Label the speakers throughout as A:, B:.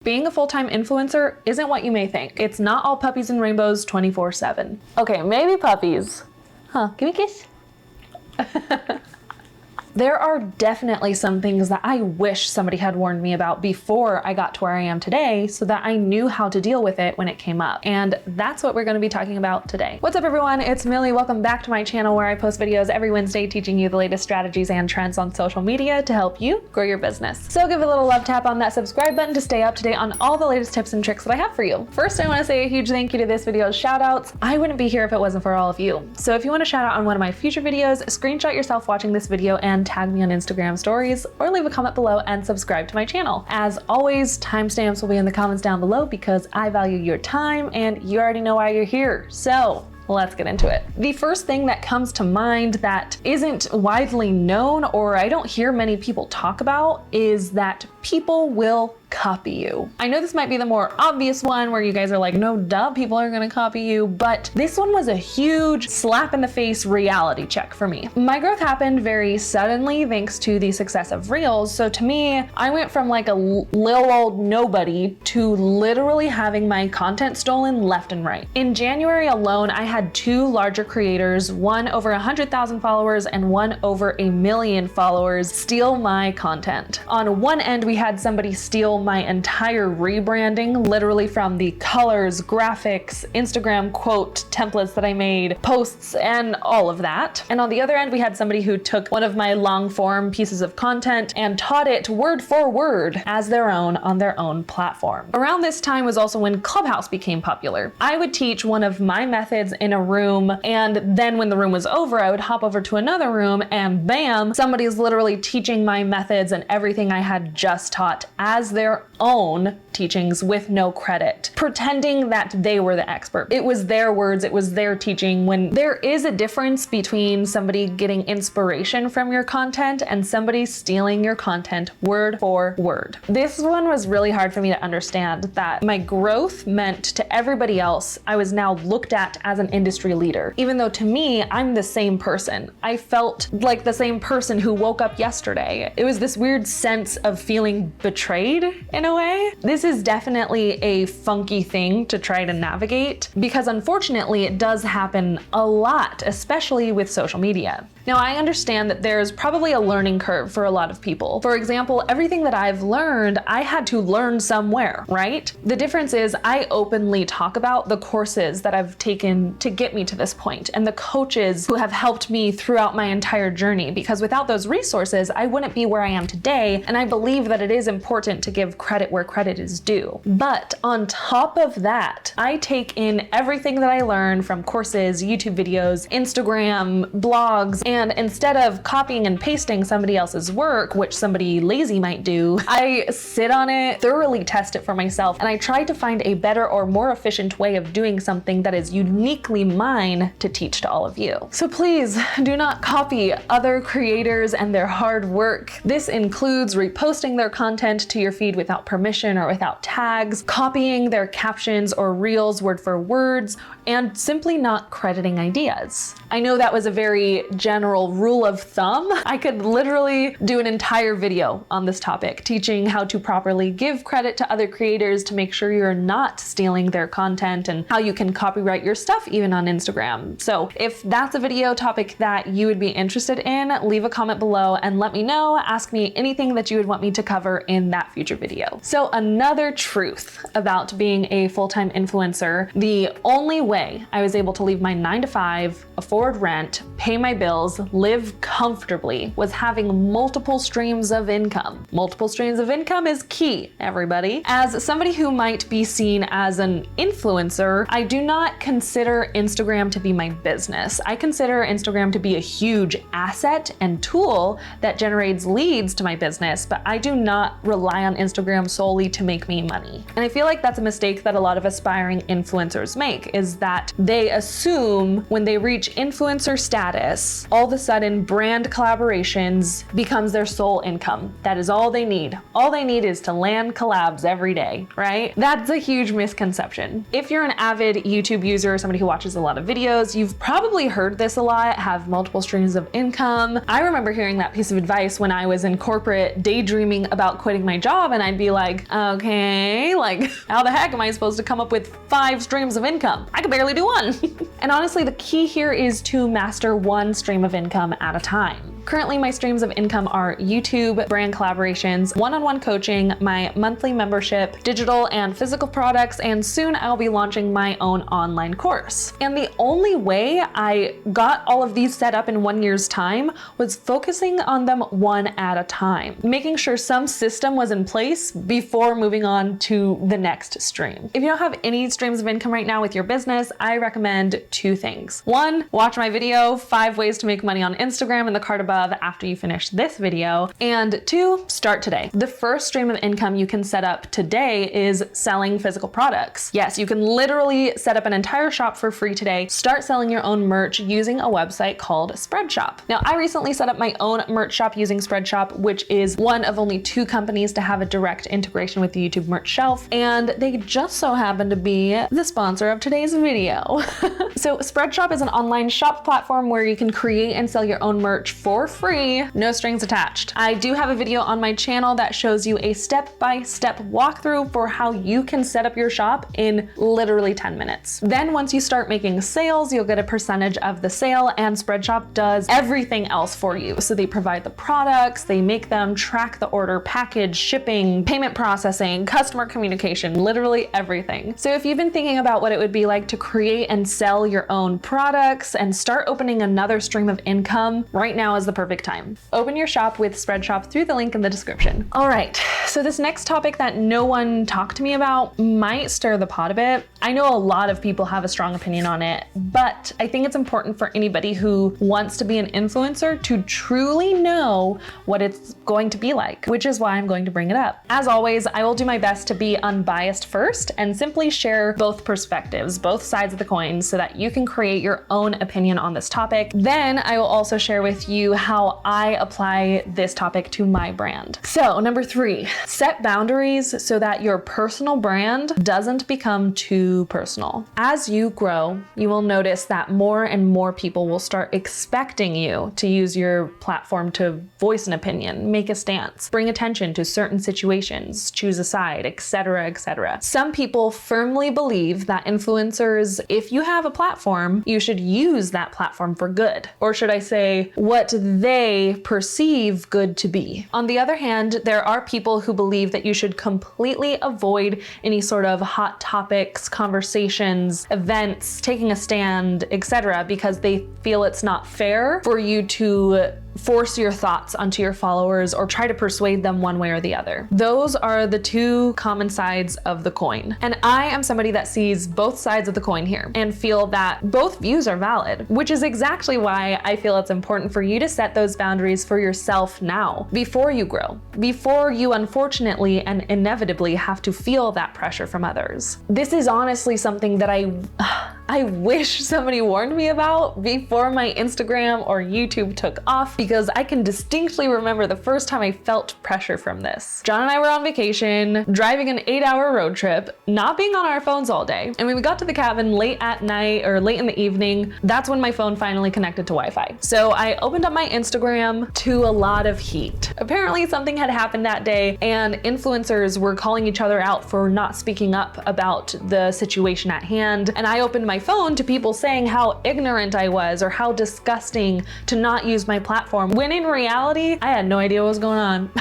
A: being a full-time influencer isn't what you may think. It's not all puppies and rainbows 24/7. Okay, maybe puppies. Huh, give me a kiss. There are definitely some things that I wish somebody had warned me about before I got to where I am today so that I knew how to deal with it when it came up. And that's what we're going to be talking about today. What's up everyone? It's Millie. Welcome back to my channel where I post videos every Wednesday teaching you the latest strategies and trends on social media to help you grow your business. So give a little love tap on that subscribe button to stay up to date on all the latest tips and tricks that I have for you. First, I want to say a huge thank you to this video's shoutouts. I wouldn't be here if it wasn't for all of you. So if you want to shout out on one of my future videos, screenshot yourself watching this video and tag me on Instagram stories, or leave a comment below and subscribe to my channel. As always, timestamps will be in the comments down below because I value your time and you already know why you're here. So let's get into it. The first thing that comes to mind that isn't widely known or I don't hear many people talk about is that people will copy you. I know this might be the more obvious one where you guys are like, no duh, people are gonna copy you, but this one was a huge slap in the face reality check for me. My growth happened very suddenly thanks to the success of Reels. So to me, I went from like a little old nobody to literally having my content stolen left and right. In January alone, I had two larger creators, one over 100,000 followers and one over 1 million followers, steal my content. On one end, we had somebody steal my entire rebranding, literally from the colors, graphics, Instagram quote templates that I made, posts, and all of that. And on the other end, we had somebody who took one of my long form pieces of content and taught it word for word as their own on their own platform. Around this time was also when Clubhouse became popular. I would teach one of my methods in a room, and then when the room was over, I would hop over to another room and bam, somebody's literally teaching my methods and everything I had just taught as their own teachings with no credit, pretending that they were the expert. It was their words, it was their teaching, when there is a difference between somebody getting inspiration from your content and somebody stealing your content word for word. This one was really hard for me to understand, that my growth meant to everybody else I was now looked at as an industry leader, even though to me, I'm the same person. I felt like the same person who woke up yesterday. It was this weird sense of feeling betrayed in a way. This is definitely a funky thing to try to navigate because unfortunately it does happen a lot, especially with social media. Now, I understand that there's probably a learning curve for a lot of people. For example, everything that I've learned, I had to learn somewhere, right? The difference is I openly talk about the courses that I've taken to get me to this point and the coaches who have helped me throughout my entire journey, because without those resources, I wouldn't be where I am today. And I believe that it is important to give credit where credit is due. But on top of that, I take in everything that I learn from courses, YouTube videos, Instagram, blogs, and instead of copying and pasting somebody else's work, which somebody lazy might do, I sit on it, thoroughly test it for myself, and I try to find a better or more efficient way of doing something that is uniquely mine to teach to all of you. So please do not copy other creators and their hard work. This includes reposting their content to your feed without permission or without tags, copying their captions or reels word for words, and simply not crediting ideas. I know that was a very general rule of thumb. I could literally do an entire video on this topic, teaching how to properly give credit to other creators to make sure you're not stealing their content and how you can copyright your stuff even on Instagram. So if that's a video topic that you would be interested in, leave a comment below and let me know. Ask me anything that you would want me to cover in that future video. So another truth about being a full-time influencer, the only way I was able to leave my 9-to-5, afford rent, pay my bills, live comfortably was having multiple streams of income. Multiple streams of income is key, everybody. As somebody who might be seen as an influencer, I do not consider Instagram to be my business. I consider Instagram to be a huge asset and tool that generates leads to my business, but I do not rely on Instagram solely to make me money. And I feel like that's a mistake that a lot of aspiring influencers make, is that they assume when they reach influencer status, all of a sudden brand collaborations becomes their sole income. That is all they need. All they need is to land collabs every day, right? That's a huge misconception. If you're an avid YouTube user or somebody who watches a lot of videos, you've probably heard this a lot, have multiple streams of income. I remember hearing that piece of advice when I was in corporate daydreaming about about quitting my job, and I'd be like, okay, like how the heck am I supposed to come up with 5 streams of income? I could barely do one. And honestly, the key here is to master one stream of income at a time. Currently, my streams of income are YouTube, brand collaborations, one-on-one coaching, my monthly membership, digital and physical products, and soon I'll be launching my own online course. And the only way I got all of these set up in 1 year's time was focusing on them one at a time, making sure some system was in place before moving on to the next stream. If you don't have any streams of income right now with your business, I recommend 2 things. 1, watch my video, 5 ways to make money on Instagram in the card above after you finish this video. And 2, start today. The first stream of income you can set up today is selling physical products. Yes, you can literally set up an entire shop for free today. Start selling your own merch using a website called Spreadshop. Now, I recently set up my own merch shop using Spreadshop, which is one of only 2 companies to have a direct integration with the YouTube merch shelf, and they just so happen to be the sponsor of today's video. So Spreadshop is an online shop platform where you can create and sell your own merch for free, no strings attached. I do have a video on my channel that shows you a step-by-step walkthrough for how you can set up your shop in literally 10 minutes. Then once you start making sales, you'll get a percentage of the sale, and Spreadshop does everything else for you. So they provide the products, they make them, track the order, package, shipping, payment processing, customer communication, literally everything. So if you've been thinking about what it would be like to create and sell your own products and start opening another stream of income, right now is the perfect time. Open your shop with Spreadshop through the link in the description. All right, so this next topic that no one talked to me about might stir the pot a bit. I know a lot of people have a strong opinion on it, but I think it's important for anybody who wants to be an influencer to truly know what it's going to be like, which is why I'm going to bring it up. As always, I will do my best to be unbiased first and simply share both perspectives, both sides of the coin, so that you can create your own opinion on this topic. Then I will also share with you how I apply this topic to my brand. So number 3, set boundaries so that your personal brand doesn't become too personal. As you grow, you will notice that more and more people will start expecting you to use your platform to voice an opinion, make a stance, bring attention to certain situations, choose a side, etc., etc. Some people firmly believe that influencers, if you have a platform, you should use that platform for good. Or should I say, what they perceive good to be. On the other hand, there are people who believe that you should completely avoid any sort of hot topics, conversations, events, taking a stand, etc., because they feel it's not fair for you to force your thoughts onto your followers or try to persuade them one way or the other. Those are the 2 common sides of the coin. And I am somebody that sees both sides of the coin here and feel that both views are valid, which is exactly why I feel it's important for you to set those boundaries for yourself now, before you grow, before you unfortunately and inevitably have to feel that pressure from others. This is honestly something that I wish somebody warned me about before my Instagram or YouTube took off, because I can distinctly remember the first time I felt pressure from this. John and I were on vacation, driving an 8-hour road trip, not being on our phones all day. And when we got to the cabin late at night or late in the evening, that's when my phone finally connected to Wi-Fi. So I opened up my Instagram to a lot of heat. Apparently something had happened that day and influencers were calling each other out for not speaking up about the situation at hand. And I opened my phone to people saying how ignorant I was or how disgusting to not use my platform, when in reality, I had no idea what was going on.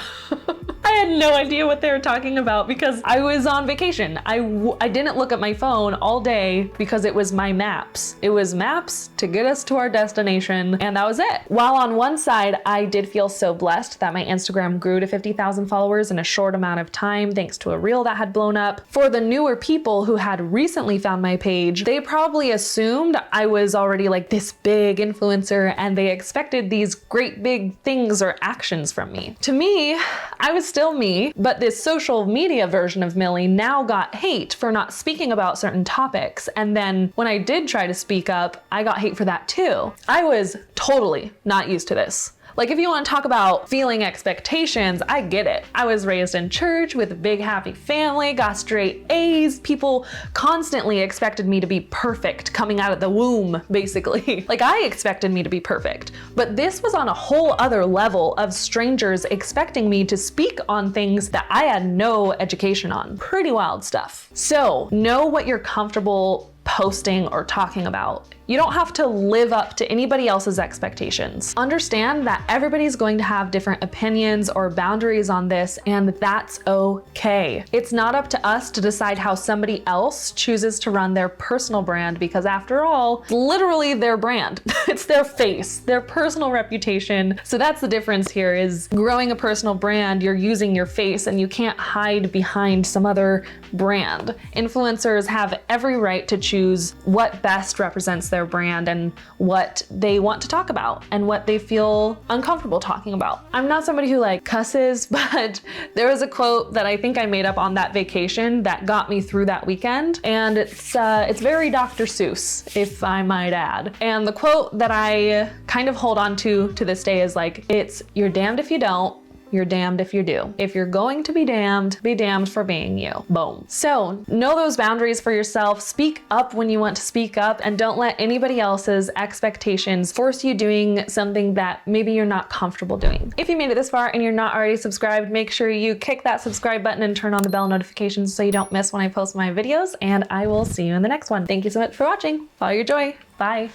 A: I had no idea what they were talking about because I was on vacation. I didn't look at my phone all day because it was my maps. It was maps to get us to our destination, and that was it. While on one side, I did feel so blessed that my Instagram grew to 50,000 followers in a short amount of time thanks to a reel that had blown up. For the newer people who had recently found my page, they probably assumed I was already like this big influencer and they expected these great big things or actions from me. To me, I was still me, but this social media version of Millie now got hate for not speaking about certain topics. And then when I did try to speak up, I got hate for that too. I was totally not used to this. Like, if you want to talk about feeling expectations, I get it. I was raised in church with a big happy family, got straight A's. People constantly expected me to be perfect coming out of the womb, basically. Like, I expected me to be perfect. But this was on a whole other level of strangers expecting me to speak on things that I had no education on. Pretty wild stuff. So, know what you're comfortable posting or talking about. You don't have to live up to anybody else's expectations. Understand that everybody's going to have different opinions or boundaries on this, and that's okay. It's not up to us to decide how somebody else chooses to run their personal brand, because after all, it's literally their brand. It's their face, their personal reputation. So that's the difference here, is growing a personal brand, you're using your face and you can't hide behind some other brand. Influencers have every right to choose what best represents their brand and what they want to talk about and what they feel uncomfortable talking about. I'm not somebody who like cusses, but there was a quote that I think I made up on that vacation that got me through that weekend, and it's very Dr. Seuss, if I might add. And the quote that I kind of hold on to this day is like, it's, "You're damned if you don't, you're damned if you do. If you're going to be damned for being you." Boom. So know those boundaries for yourself, speak up when you want to speak up, and don't let anybody else's expectations force you doing something that maybe you're not comfortable doing. If you made it this far and you're not already subscribed, make sure you kick that subscribe button and turn on the bell notifications so you don't miss when I post my videos, and I will see you in the next one. Thank you so much for watching. Follow your joy. Bye.